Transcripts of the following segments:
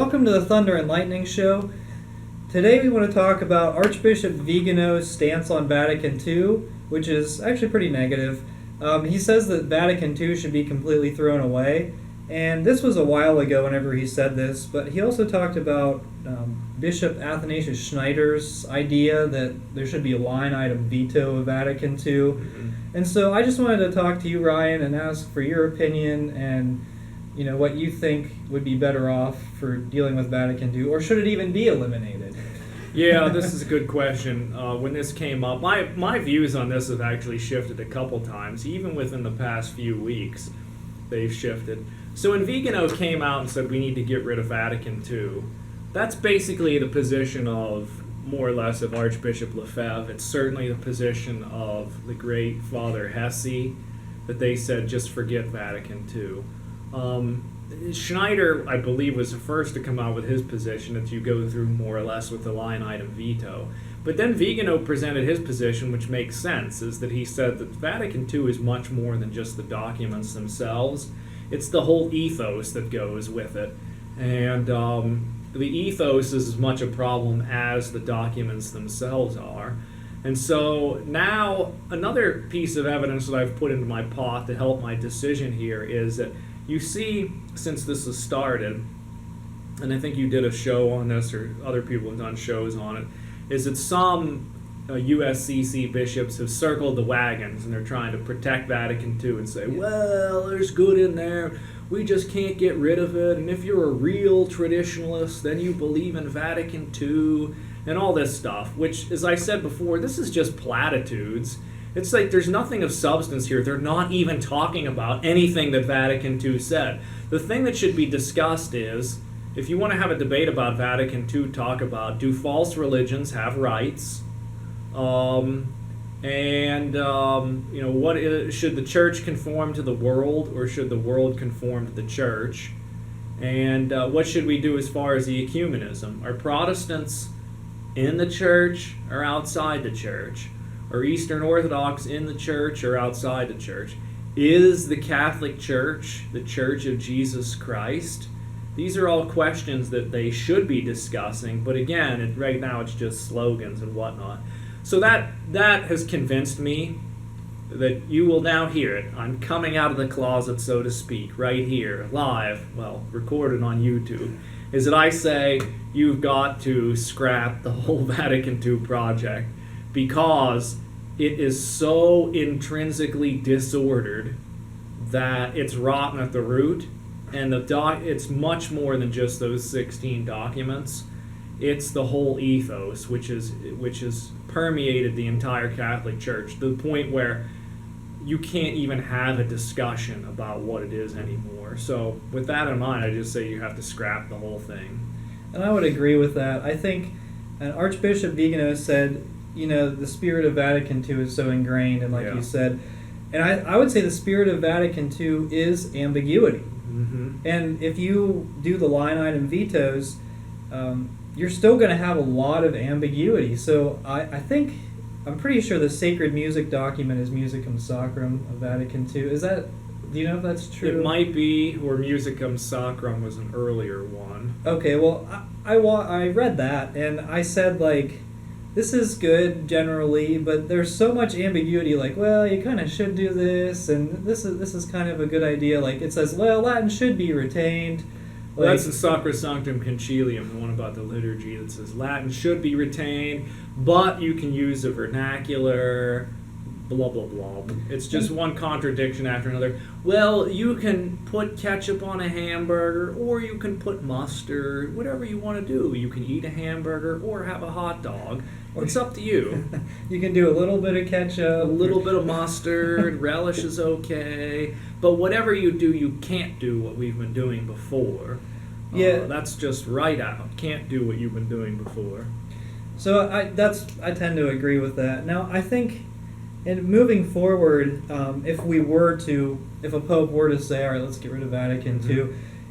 welcome to the Thunder and Lightning Show. Today we want to talk about Archbishop Vigano's stance on Vatican II, which is actually pretty negative. He says that Vatican II should be completely thrown away, and this was a while ago whenever he said this, but he also talked about Bishop Athanasius Schneider's idea that there should be a line item veto of Vatican II. Mm-hmm. And so I just wanted to talk to you, Ryan, and ask for your opinion and what you think would be better off for dealing with Vatican II, or should it even be eliminated? Yeah, this is a good question. When this came up, my views on this have actually shifted a couple times. Even within the past few weeks, they've shifted. So when Vigano came out and said we need to get rid of Vatican II, that's basically the position of, more or less, of Archbishop Lefebvre. It's certainly the position of the great Father Hesse, that they said just forget Vatican II. Schneider, I believe, was the first to come out with his position that you go through more or less with the line item veto. But then Vigano presented his position, which makes sense, is that he said that Vatican II is much more than just the documents themselves. It's the whole ethos that goes with it. And the ethos is as much a problem as the documents themselves are. And so now another piece of evidence that I've put into my pot to help my decision here is that you see, since this has started, and I think you did a show on this, or other people have done shows on it, is that some USCC bishops have circled the wagons and they're trying to protect Vatican II and say, well, there's good in there, we just can't get rid of it, and if you're a real traditionalist, then you believe in Vatican II, and all this stuff, which, as I said before, this is just platitudes. It's like there's nothing of substance here. They're not even talking about anything that Vatican II said. The thing that should be discussed is, if you want to have a debate about Vatican II, talk about, do false religions have rights? What should the church conform to the world, or should the world conform to the church? And what should we do as far as the ecumenism? Are Protestants in the church or outside the church? Are Eastern Orthodox in the church or outside the church? Is the Catholic Church the Church of Jesus Christ? These are all questions that they should be discussing, but again, right now it's just slogans and whatnot. So that has convinced me that you will now hear it. I'm coming out of the closet, so to speak, right here, live, recorded on YouTube, is that I say you've got to scrap the whole Vatican II project, because it is so intrinsically disordered that it's rotten at the root, and it's much more than just those 16 documents. It's the whole ethos, which has permeated the entire Catholic Church to the point where you can't even have a discussion about what it is anymore. So with that in mind, I just say you have to scrap the whole thing. And I would agree with that. I think Archbishop Vigano said, the spirit of Vatican II is so ingrained, and you said, and I would say the spirit of Vatican II is ambiguity. Mm-hmm. And if you do the line item vetoes, you're still going to have a lot of ambiguity. So I'm pretty sure the sacred music document is Musicum Sacrum of Vatican II. Do you know if that's true? It might be, or Musicum Sacrum was an earlier one. Okay, well, I read that, and I said, this is good generally, but there's so much ambiguity, you kind of should do this, and this is kind of a good idea. It says, Latin should be retained. That's the Sacrosanctum Concilium, the one about the liturgy, that says Latin should be retained, but you can use the vernacular, blah, blah, blah. It's just one contradiction after another. Well, you can put ketchup on a hamburger, or you can put mustard, whatever you want to do. You can eat a hamburger or have a hot dog. It's up to you. You can do a little bit of ketchup. A little bit of mustard, relish is okay. But whatever you do, you can't do what we've been doing before. Yeah. That's just right out. Can't do what you've been doing before. So I tend to agree with that. Now, I think, and moving forward, if a pope were to say, all right, let's get rid of Vatican II,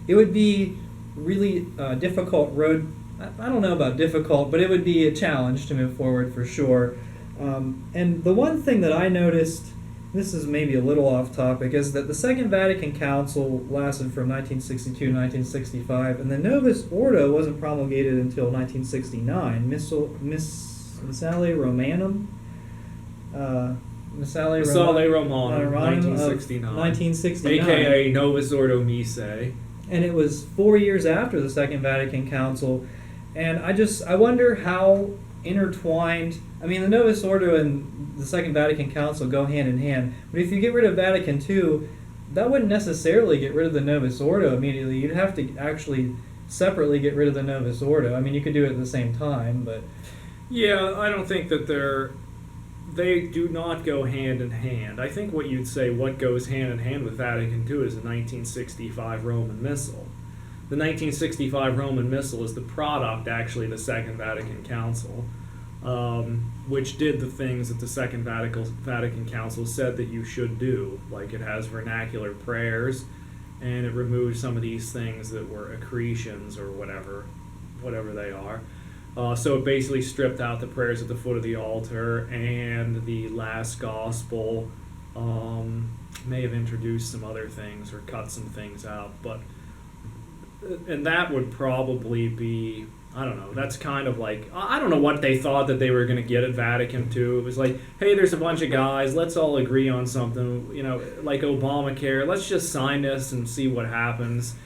it would be really difficult road. I don't know about difficult, but it would be a challenge to move forward for sure. And the one thing that I noticed, this is maybe a little off topic, is that the Second Vatican Council lasted from 1962 to 1965, and the Novus Ordo wasn't promulgated until 1969. Missale Romanum? Missale Romanum, 1969. 1969. AKA Novus Ordo Missae. And it was 4 years after the Second Vatican Council. And I wonder how intertwined. I mean, the Novus Ordo and the Second Vatican Council go hand in hand. But if you get rid of Vatican II, that wouldn't necessarily get rid of the Novus Ordo immediately. You'd have to actually separately get rid of the Novus Ordo. I mean, you could do it at the same time, but... Yeah, I don't think that they do not go hand in hand. I think what you'd say, what goes hand in hand with Vatican II is the 1965 Roman Missal. The 1965 Roman Missal is the product, actually, of the Second Vatican Council, which did the things that the Second Vatican Council said that you should do. Like, it has vernacular prayers, and it removed some of these things that were accretions or whatever they are. So it basically stripped out the prayers at the foot of the altar, and the last gospel may have introduced some other things or cut some things out, and that would probably be, I don't know, that's kind of like, I don't know what they thought that they were going to get at Vatican II. It was like, hey, there's a bunch of guys, let's all agree on something, like Obamacare, let's just sign this and see what happens.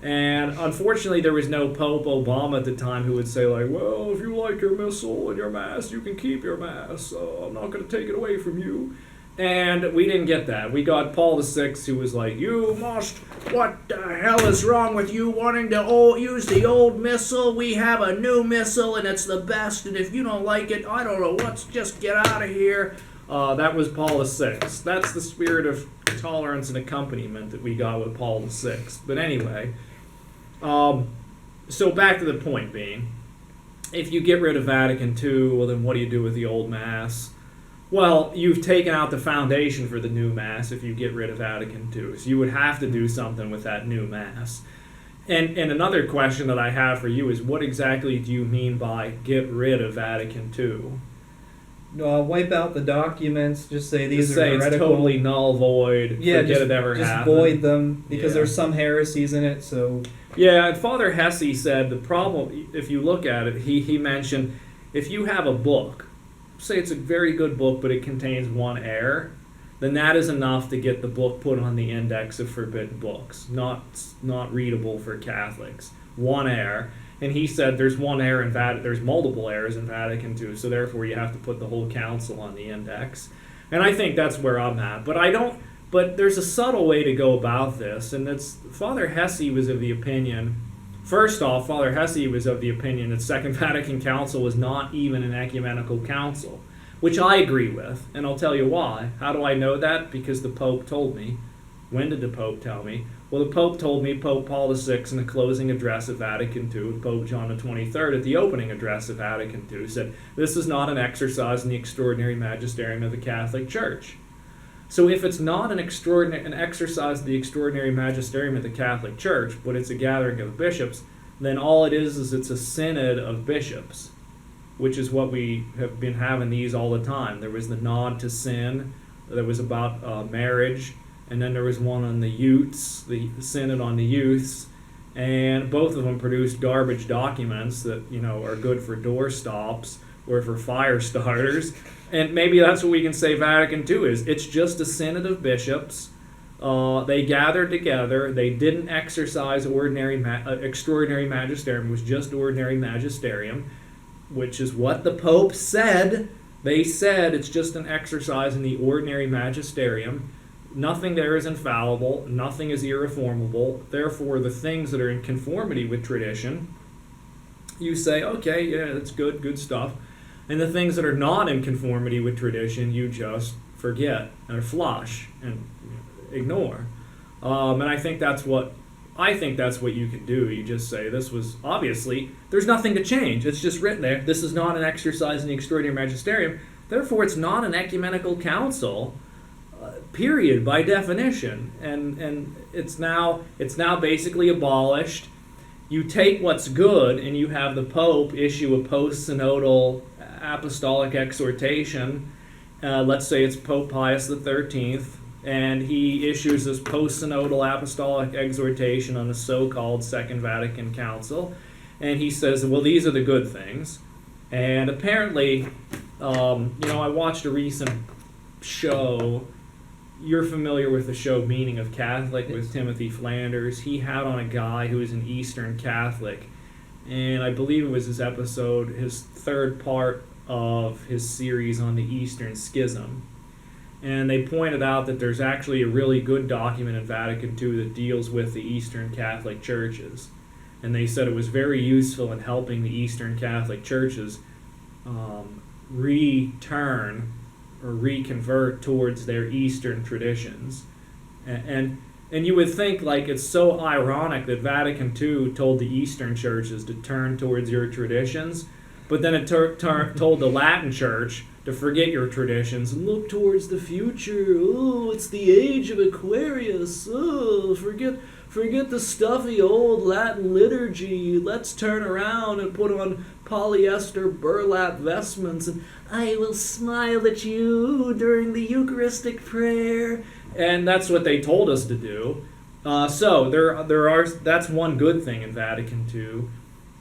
And unfortunately, there was no Pope Obama at the time who would say, like, well, if you like your missal and your mass, you can keep your mass. I'm not going to take it away from you. And we didn't get that. We got Paul VI, who was like, what the hell is wrong with you wanting to use the old missal? We have a new missal, and it's the best, and if you don't like it, I don't know, let's just get out of here. That was Paul VI. That's the spirit of tolerance and accompaniment that we got with Paul VI. But anyway, so back to the point being, if you get rid of Vatican II, well, then what do you do with the old Mass? Well, you've taken out the foundation for the new Mass if you get rid of Vatican II. So you would have to do something with that new Mass. And another question that I have for you is, what exactly do you mean by get rid of Vatican II? Wipe out the documents, just say these are heretical. It's totally null, void, yeah, forget it ever happened. Just void them, because there's some heresies in it, so... Yeah, and Father Hesse said the problem, if you look at it, he mentioned, if you have a book, say it's a very good book, but it contains one error, then that is enough to get the book put on the index of forbidden books, not readable for Catholics. One error. And he said there's one error in there's multiple errors in Vatican II, so therefore you have to put the whole council on the index. And I think that's where I'm at. But there's a subtle way to go about this, and it's Father Hesse was of the opinion. First off, Father Hesse was of the opinion that Second Vatican Council was not even an ecumenical council, which I agree with, and I'll tell you why. How do I know that? Because the Pope told me. When did the Pope tell me? Well, the Pope told me, Pope Paul VI in the closing address of Vatican II, Pope John XXIII at the opening address of Vatican II, said, this is not an exercise in the extraordinary magisterium of the Catholic Church. So if it's not an exercise of the extraordinary magisterium of the Catholic Church, but it's a gathering of bishops, then all it is it's a synod of bishops, which is what we have been having these all the time. There was the nod to sin, that was about marriage, and then there was one on the youths, the synod on the youths, and both of them produced garbage documents that, are good for doorstops or for fire starters. And maybe that's what we can say Vatican II is. It's just a synod of bishops. They gathered together. They didn't exercise extraordinary magisterium. It was just ordinary magisterium, which is what the Pope said. They said it's just an exercise in the ordinary magisterium. Nothing there is infallible. Nothing is irreformable. Therefore, the things that are in conformity with tradition, you say, okay, yeah, that's good stuff. And the things that are not in conformity with tradition, you just forget or flush and ignore. And I think that's what you can do. You just say, this was obviously, there's nothing to change. It's just written there. This is not an exercise in the extraordinary magisterium. Therefore, it's not an ecumenical council. Period, by definition, and it's now basically abolished. You take what's good, and you have the Pope issue a post-synodal apostolic exhortation, let's say it's Pope Pius XIII, and he issues this post-synodal apostolic exhortation on the so-called Second Vatican Council, and he says, well, these are the good things. And apparently, I watched a recent show. You're familiar with the show Meaning of Catholic with Timothy Flanders. He had on a guy who was an Eastern Catholic, and I believe it was his episode, his third part of his series on the Eastern Schism. And they pointed out that there's actually a really good document in Vatican II that deals with the Eastern Catholic churches. And they said it was very useful in helping the Eastern Catholic churches return or reconvert towards their Eastern traditions. And you would think, like, it's so ironic that Vatican II told the Eastern churches to turn towards your traditions, but then it told the Latin Church to forget your traditions and look towards the future. Oh, it's the age of Aquarius. Oh, forget the stuffy old Latin liturgy. Let's turn around and put on polyester burlap vestments, and I will smile at you during the Eucharistic prayer. And that's what they told us to do. So there are. That's one good thing in Vatican II,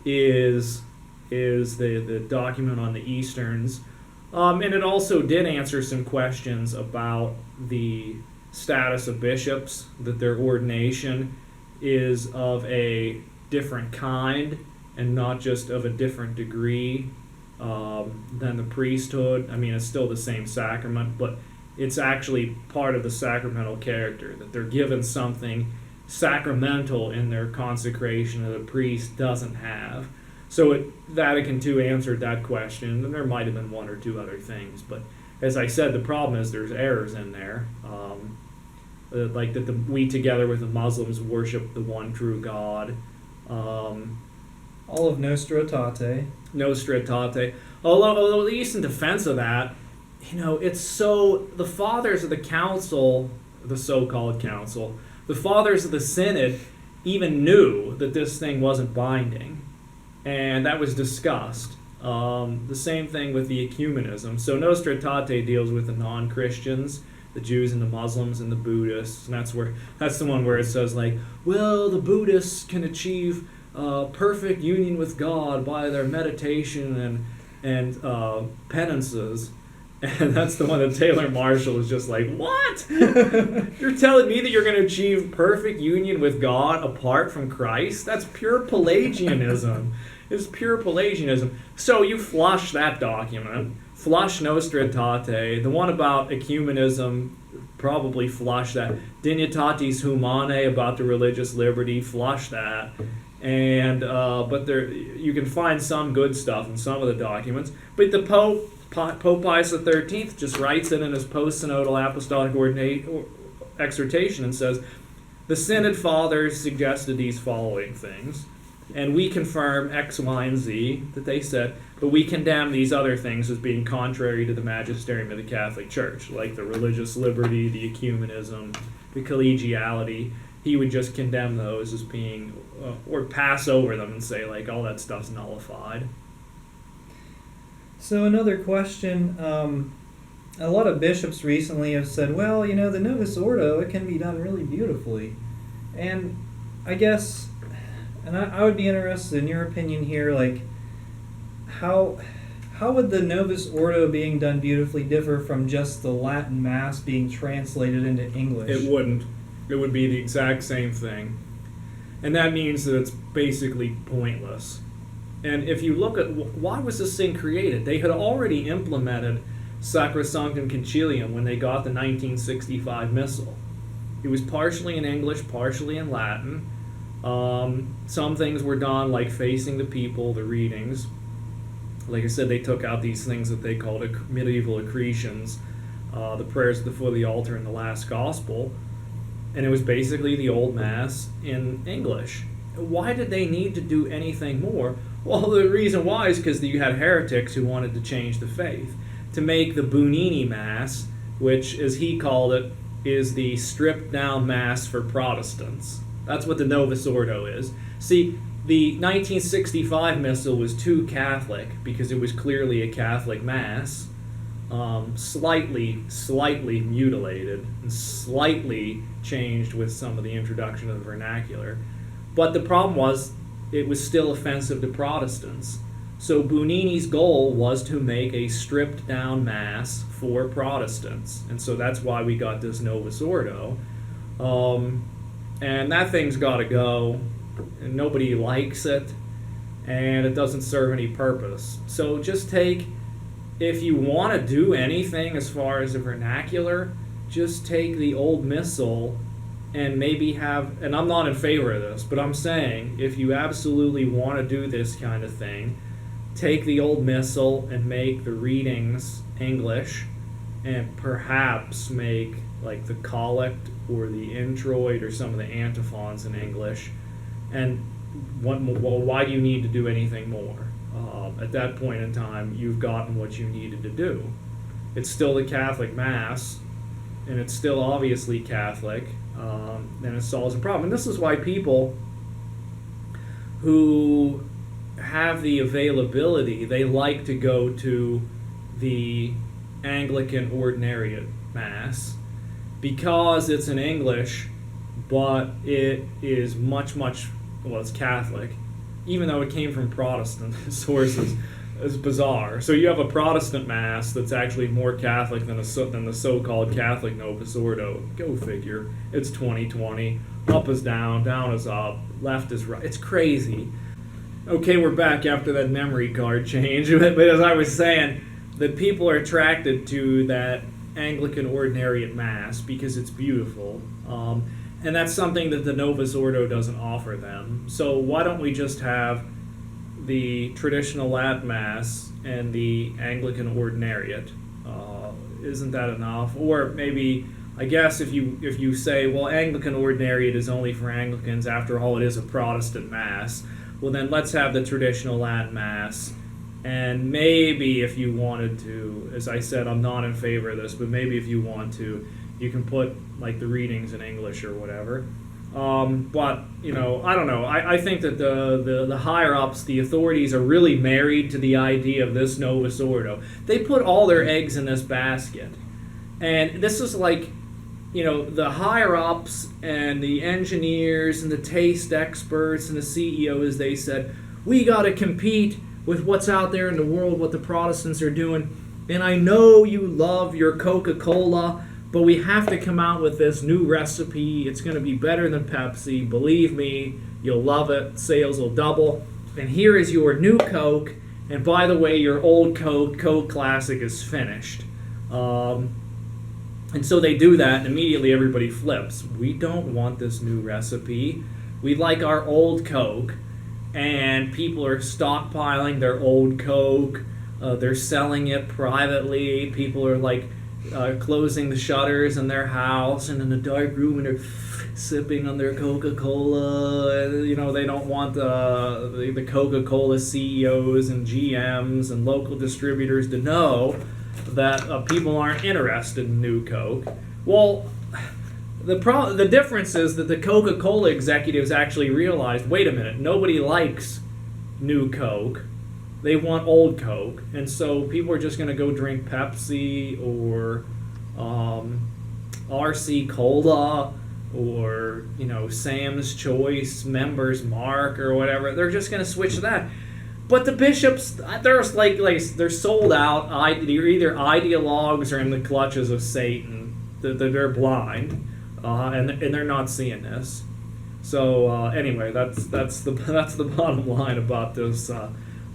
is the document on the Easterns. And it also did answer some questions about the status of bishops, that their ordination is of a different kind and not just of a different degree than the priesthood. I mean, it's still the same sacrament, but it's actually part of the sacramental character, that they're given something sacramental in their consecration that a priest doesn't have. So Vatican II answered that question, and there might have been one or two other things. But as I said, the problem is there's errors in there. Like that we together with the Muslims worship the one true God. All of Nostra Aetate. Nostra Aetate. Although at least in defense of that, it's so, the fathers of the council, the so-called council, the fathers of the synod even knew that this thing wasn't binding. And that was discussed. The same thing with the ecumenism. So Nostra Aetate deals with the non-Christians, the Jews and the Muslims and the Buddhists, and that's the one where it says, like, well, the Buddhists can achieve perfect union with God by their meditation and penances. And that's the one that Taylor Marshall was just like, what? You're telling me that you're going to achieve perfect union with God apart from Christ? That's pure Pelagianism. It's pure Pelagianism. So you flush that document, flush Nostra Aetate. The one about ecumenism, probably flush that. Dignitatis Humanae about the religious liberty, flush that. And but there, you can find some good stuff in some of the documents. But the Pope Pius XIII just writes it in his post-synodal apostolic exhortation and says, the Synod Fathers suggested these following things, and we confirm X, Y, and Z that they said, but we condemn these other things as being contrary to the magisterium of the Catholic Church, like the religious liberty, the ecumenism, the collegiality. He would just condemn those as being, or pass over them and say, like, all that stuff's nullified. So another question, a lot of bishops recently have said, well, the Novus Ordo, it can be done really beautifully. And I guess, and I would be interested in your opinion here, like, how would the Novus Ordo being done beautifully differ from just the Latin Mass being translated into English? It wouldn't. It would be the exact same thing. And that means that it's basically pointless. And if you look at why was this thing created, they had already implemented Sacrosanctum Concilium when they got the 1965 Missal. It was partially in English, partially in Latin. Some things were done, like facing the people, the readings. Like I said, they took out these things that they called medieval accretions, the prayers at the foot of the altar and the last gospel. And it was basically the old Mass in English. Why did they need to do anything more? Well, the reason why is because you had heretics who wanted to change the faith. To make the Bunini Mass, which, as he called it, is the stripped-down Mass for Protestants. That's what the Novus Ordo is. See, the 1965 Missal was too Catholic because it was clearly a Catholic Mass. slightly mutilated and slightly changed with some of the introduction of the vernacular. But the problem was it was still offensive to Protestants. So Bunini's goal was to make a stripped down Mass for Protestants. And so that's why we got this Novus Ordo. And that thing's got to go. And nobody likes it. And it doesn't serve any purpose. So just if you want to do anything as far as the vernacular, just take the old missal and maybe and I'm not in favor of this, but I'm saying if you absolutely want to do this kind of thing, take the old missal and make the readings English, and perhaps make like the collect or the introit or some of the antiphons in English. And why do you need to do anything more? At that point in time, you've gotten what you needed to do. It's still the Catholic Mass, and it's still obviously Catholic, and it solves the problem. And this is why people who have the availability, they like to go to the Anglican Ordinariate Mass, because it's in English, but it is much, it's Catholic, even though it came from Protestant sources. It's bizarre. So you have a Protestant Mass that's actually more Catholic than the so-called Catholic Novus Ordo. Go figure. It's 2020. Up is down, down is up, left is right. It's crazy. Okay, we're back after that memory card change. But as I was saying, that people are attracted to that Anglican Ordinariate Mass because it's beautiful. And that's something that the Novus Ordo doesn't offer them. So why don't we just have the traditional Latin Mass and the Anglican Ordinariate? Isn't that enough? Or maybe, I guess if you say, well, Anglican Ordinariate is only for Anglicans, after all it is a Protestant Mass, well then let's have the traditional Latin Mass. And maybe if you wanted to, as I said, I'm not in favor of this, but maybe if you want to, you can put like the readings in English or whatever. But, I don't know. I think that the higher-ups, the authorities, are really married to the idea of this Novus Ordo. They put all their eggs in this basket. And this is like, the higher-ups and the engineers and the taste experts and the CEOs, they said, we got to compete with what's out there in the world, what the Protestants are doing. And I know you love your Coca-Cola, but we have to come out with this new recipe. It's going to be better than Pepsi. Believe me, you'll love it. Sales will double. And here is your new Coke. And by the way, your old Coke Classic, is finished. And so they do that, and immediately everybody flips. We don't want this new recipe. We like our old Coke. And people are stockpiling their old Coke. They're selling it privately. People are like closing the shutters in their house and in a dark room, and they're sipping on their Coca-Cola. They don't want the Coca-Cola CEOs and GMs and local distributors to know that people aren't interested in new Coke. Well, the difference is that the Coca-Cola executives actually realized, wait a minute, nobody likes new Coke. They want old Coke, and so people are just going to go drink Pepsi or RC Cola or Sam's Choice, Members Mark or whatever. They're just going to switch to that. But the bishops, they're they're sold out. They're either ideologues or in the clutches of Satan. They're blind, and they're not seeing this. So anyway, that's the bottom line about this.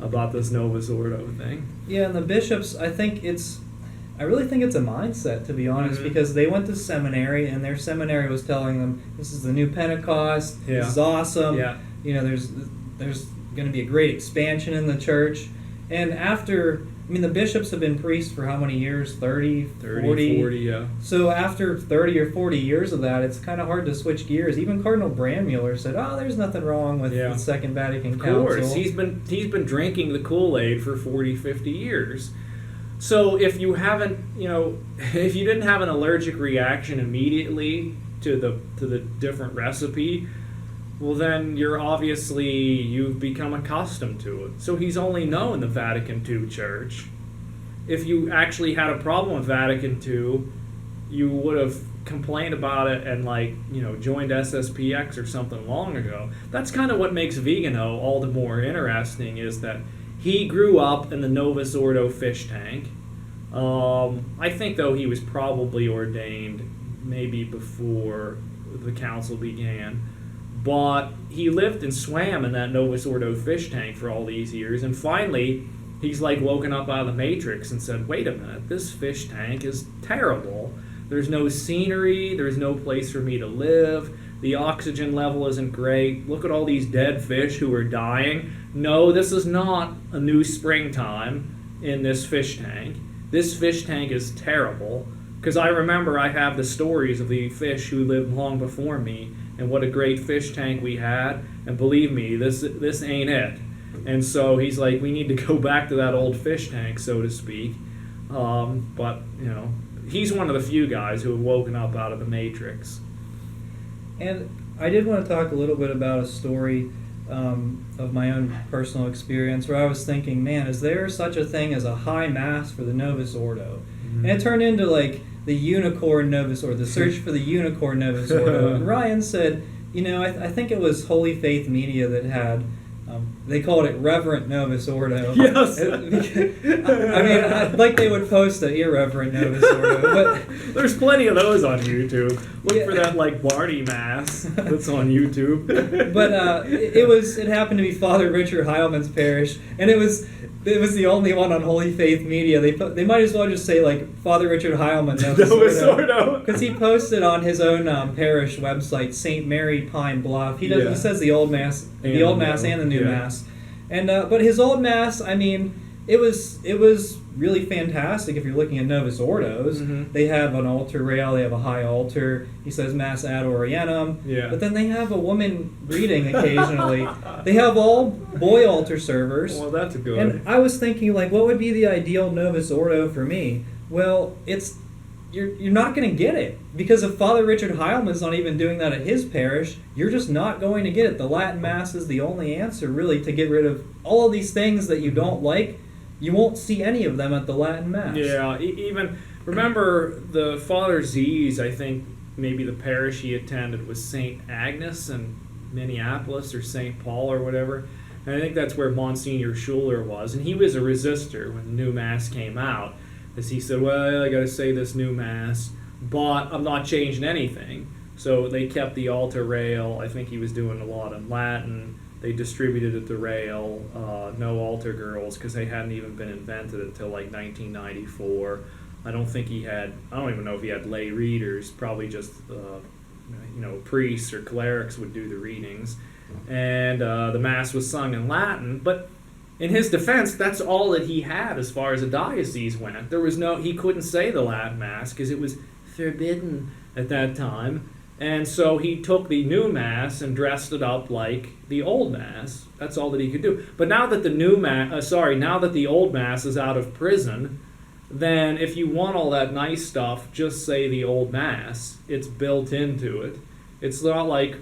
About this Novus Ordo thing. Yeah, and the bishops, I really think it's a mindset, to be honest, because they went to seminary, and their seminary was telling them, this is the new Pentecost, this is awesome, there's going to be a great expansion in the church. And after, the bishops have been priests for how many years? 30, 40, yeah. So after 30 or 40 years of that, it's kind of hard to switch gears. Even Cardinal Brandmuller said, there's nothing wrong with the Second Vatican Council. Of course, he's been drinking the Kool-Aid for 40, 50 years. So if you haven't, if you didn't have an allergic reaction immediately to the different recipe, well then you've become accustomed to it. So he's only known the Vatican II Church. if you actually had a problem with Vatican II, you would have complained about it and joined SSPX or something long ago. That's kind of what makes Vigano all the more interesting, is that he grew up in the Novus Ordo fish tank. I think, though, he was probably ordained maybe before the council began. But he lived and swam in that Novus Ordo fish tank for all these years, and finally he's woken up out of the Matrix and said, wait a minute, this fish tank is terrible. There's no scenery, there's no place for me to live, the oxygen level isn't great, look at all these dead fish who are dying. No, this is not a new springtime in this fish tank. This fish tank is terrible, because I remember I have the stories of the fish who lived long before me, and what a great fish tank we had, and believe me, this ain't it. And so he's like, we need to go back to that old fish tank, so to speak. But, he's one of the few guys who have woken up out of the Matrix. And I did want to talk a little bit about a story of my own personal experience, where I was thinking, man, is there such a thing as a high mass for the Novus Ordo? Mm-hmm. And it turned into the unicorn Novus Ordo, the search for the unicorn Novus Ordo. And Ryan said, I think it was Holy Faith Media that had, they called it Reverent Novus Ordo. Yes. They would post an irreverent Novus Ordo. But there's plenty of those on YouTube. Look for that Barney Mass that's on YouTube. But it happened to be Father Richard Heilman's parish, and it was the only one on Holy Faith Media. They might as well just say Father Richard Heilman Novus Ordo, because he posted on his own parish website, St. Mary Pine Bluff. He says the Old Mass, and the New Mass, and but his Old Mass, it was really fantastic. If you're looking at Novus Ordos, they have an altar rail, they have a high altar. He says Mass ad Orientem, but then they have a woman reading occasionally. They have all boy altar servers. Well, that's good. And I was thinking, what would be the ideal Novus Ordo for me? Well, you're not going to get it, because if Father Richard Heilman's not even doing that at his parish, you're just not going to get it. The Latin Mass is the only answer, really, to get rid of all of these things that you don't like. You won't see any of them at the Latin Mass. Yeah, even, remember the Father Z's, I think maybe the parish he attended was St. Agnes in Minneapolis, or St. Paul or whatever. And I think that's where Monsignor Schuler was. And he was a resistor when the new Mass came out, as he said, well, I got to say this new Mass, but I'm not changing anything. So they kept the altar rail. I think he was doing a lot in Latin. They distributed at the rail, no altar girls, because they hadn't even been invented until 1994. I don't even know if he had lay readers, probably just, priests or clerics would do the readings. And the Mass was sung in Latin, but in his defense, that's all that he had as far as a diocese went. He couldn't say the Latin Mass because it was forbidden at that time. And so he took the new Mass and dressed it up like the old Mass. That's all that he could do. But now that now that the old Mass is out of prison, then if you want all that nice stuff, just say the old Mass. It's built into it. It's not like,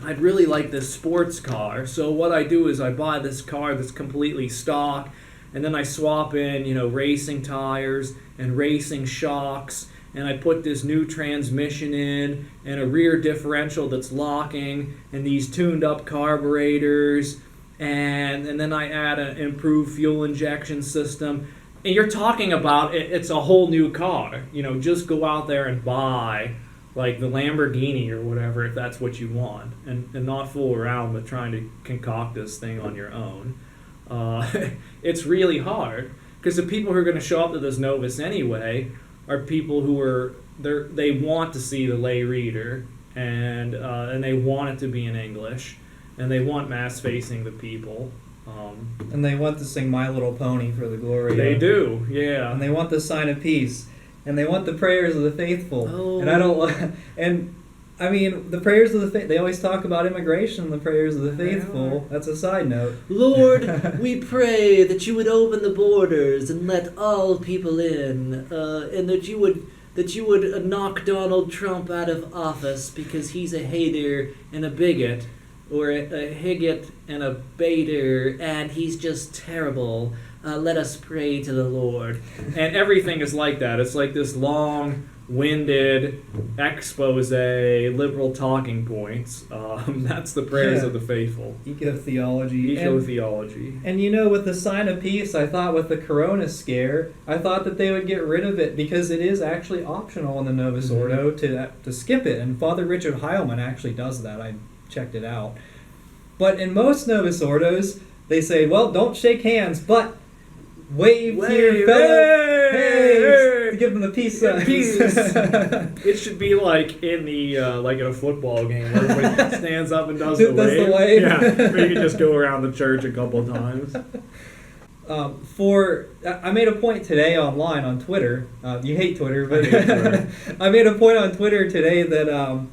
I'd really like this sports car, so what I do is I buy this car that's completely stock, and then I swap in, racing tires and racing shocks, and I put this new transmission in, and a rear differential that's locking, and these tuned-up carburetors, and then I add an improved fuel injection system. And you're talking about it's a whole new car. Just go out there and buy the Lamborghini or whatever, if that's what you want, and not fool around with trying to concoct this thing on your own. It's really hard, because the people who are going to show up to this Novus anyway are people who they want to see the lay reader, and they want it to be in English, and they want Mass facing the people. And they want to sing My Little Pony for the Gloria. They do, yeah. And they want the sign of peace. And they want the prayers of the faithful. Oh. And the prayers of the faithful, they always talk about immigration, the prayers of the faithful. That's a side note. Lord, we pray that you would open the borders and let all people in, and that you would knock Donald Trump out of office because he's a hater and a bigot, or a higot and a baiter, and he's just terrible. let us pray to the Lord. And everything is like that. It's like this long-winded expose, liberal talking points. That's the prayers of the faithful. Eco-theology. Eco-theology. And you know, with the sign of peace, I thought with the corona scare, I thought that they would get rid of it because it is actually optional in the Novus Ordo to skip it. And Father Richard Heilman actually does that. I checked it out. But in most Novus Ordos, they say, well, don't shake hands, but wave to your fellow. Hey! Give them the peace signs. Peace. It should be like in the like in a football game where everybody stands up and does the wave. Yeah, or you can just go around the church a couple of times. I made a point today online on Twitter. You hate Twitter, but I hate Twitter. I made a point on Twitter today that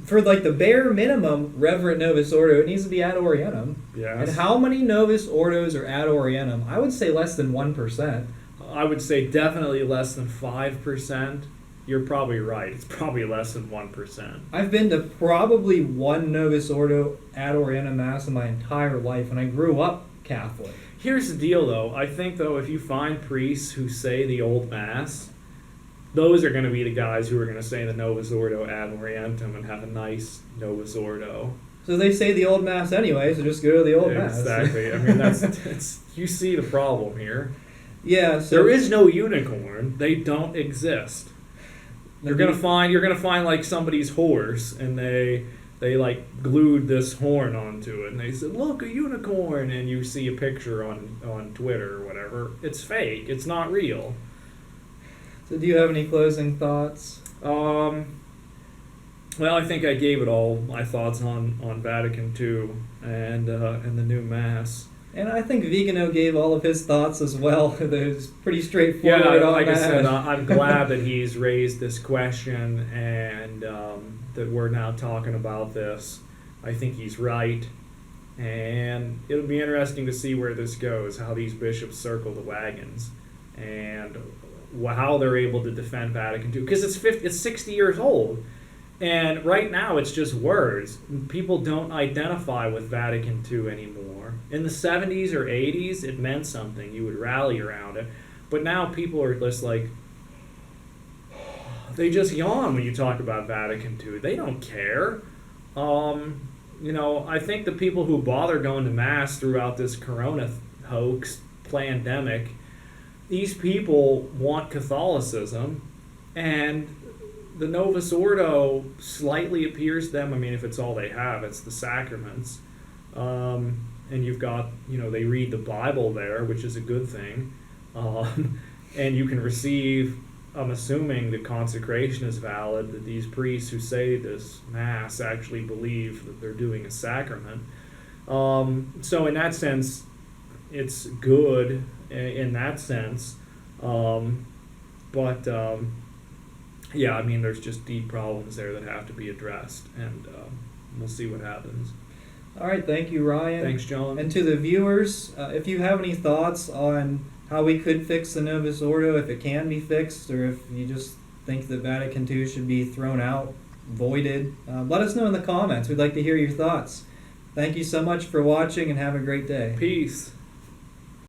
for like the bare minimum Reverend Novus Ordo, it needs to be ad orientem. Yes. And how many Novus Ordos are ad orientem? I would say less than 1%. I would say definitely less than 5%. You're probably right. It's probably less than 1%. I've been to probably one Novus Ordo ad orientem mass in my entire life, and I grew up Catholic. Here's the deal, though. I think, though, if you find priests who say the old Mass, those are going to be the guys who are going to say the Novus Ordo ad orientem and have a nice Novus Ordo. So they say the old Mass anyway, so just go to the old Mass. Exactly. I mean, that's you see the problem here. Yeah. So there is no unicorn. They don't exist. You're gonna find like somebody's horse, and they like glued this horn onto it, and they said, "Look, a unicorn," and you see a picture on Twitter or whatever. It's fake. It's not real. So do you have any closing thoughts? Well, I think I gave it all my thoughts on Vatican II and the new Mass. And I think Vigano gave all of his thoughts as well. It was pretty straightforward. Yeah, on like that. I said, I'm glad that he's raised this question and that we're now talking about this. I think he's right. And it'll be interesting to see where this goes, how these bishops circle the wagons, and how they're able to defend Vatican II. Because it's 60 years old. And right now it's just words. People don't identify with Vatican II anymore. In the 70s or 80s, it meant something. You would rally around it. But now people are just like, they just yawn when you talk about Vatican II. They don't care. I think the people who bother going to Mass throughout this corona hoax, pandemic, these people want Catholicism, and the Novus Ordo slightly appears to them. I mean, if it's all they have, it's the sacraments. And you've got, they read the Bible there, which is a good thing. And you can receive, I'm assuming the consecration is valid, that these priests who say this Mass actually believe that they're doing a sacrament. So in that sense, it's good in that sense. Yeah, I mean, there's just deep problems there that have to be addressed, and we'll see what happens. All right, thank you, Ryan. Thanks, John. And to the viewers, if you have any thoughts on how we could fix the Novus Ordo, if it can be fixed, or if you just think that Vatican II should be thrown out, voided, let us know in the comments. We'd like to hear your thoughts. Thank you so much for watching, and have a great day. Peace.